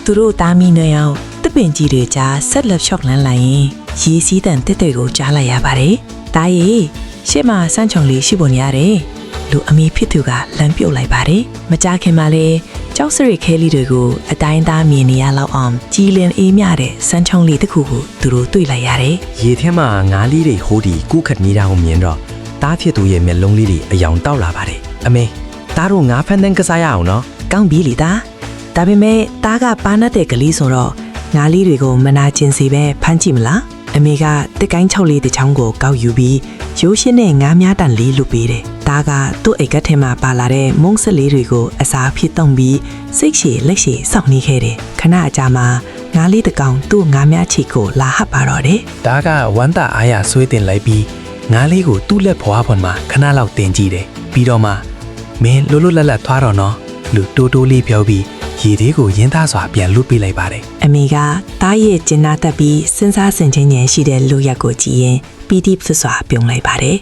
သူတို့သားမီးနှစ်ယောက်တပင်ကြီးတွေကြားဆက်လက်လျှောက်လန်းလိုက်ရင်ရေစီးတန်တက်တွေကိုကြားလိုက်ရပါတယ်။ဒါရီရှေ့မှာစမ်းချုံလေးရှိပုံရတယ်။လူအမီဖြစ်သူကလမ်းပြုတ်လိုက်ပါတယ်။မကြခင်မှာလေကျောက်စရိခဲလေးတွေကိုအတိုင်းသားမြင်နေရလောက်အောင်ကြီးလင်အေးမြတဲ့စမ်းချုံလေးတစ်ခုကိုသူတို့တွေ့လိုက်ရတယ်။ ရေထဲမှာငါးလေးတွေဟိုးဒီကုခတ်နေတာကိုမြင်တော့တားဖြစ်သူရဲ့မျက်လုံးလေးတွေအယောင်တောက်လာပါတယ်အမေတားတို့ငါးဖန်တန်းကစားရအောင်နော် ကောင်းပြီလေသားဒါပေမဲ့သားကပါနတ်တဲ့ကလေးဆိုတော့ငါးလေးတွေကိုမနာကျင်စေပဲဖမ်းကြည့်မလားအမေကတစ်ကိုင်း6လေးတစ်ချောင်းကိုကောက်ယူပြီးရိုးရှင်းတဲ့ငါးများတန်လေးလွတ်ပေးတယ်သားကသူ့အိတ်ကထဲမှာပါလာတဲ့မုန်းဆက်လေးတွေကိုအစာဖြစ်တုံပြီးစိတ်ရှည်လက်ရှည်စောင့်နေခဲ့တယ်ခဏအကြာမှာငါးလေးတစ်ကောင်သူ့ငါးများချီကိုလာဟပ်ပါတော့တယ် တားကဝမ်းသာအားရဆွေးတင်လိုက်ပြီးငါးလေးကိုသူ့လက်ဖွားဖွန်မှာခဏလောက်တင်ကြည့်တယ်ပြီးတော့မှမင်းလွတ်လွတ်လပ်လပ်ထွားတော့နော်လူတိုးတိုးလေးပြောပြီးရေသေးကိုရင်းသားစွာပြန်လွတ်ပေးလိုက်ပါတယ် အမေကသားရဲ့ကျင်နာတက်ပြီးစဉ်းစားဆင်ခြင်ဉာဏ်ရှိတဲ့လူရက်ကိုကြည့်ရင်ပီတိဖြစ်စွာပြုံးလိုက်ပါတယ်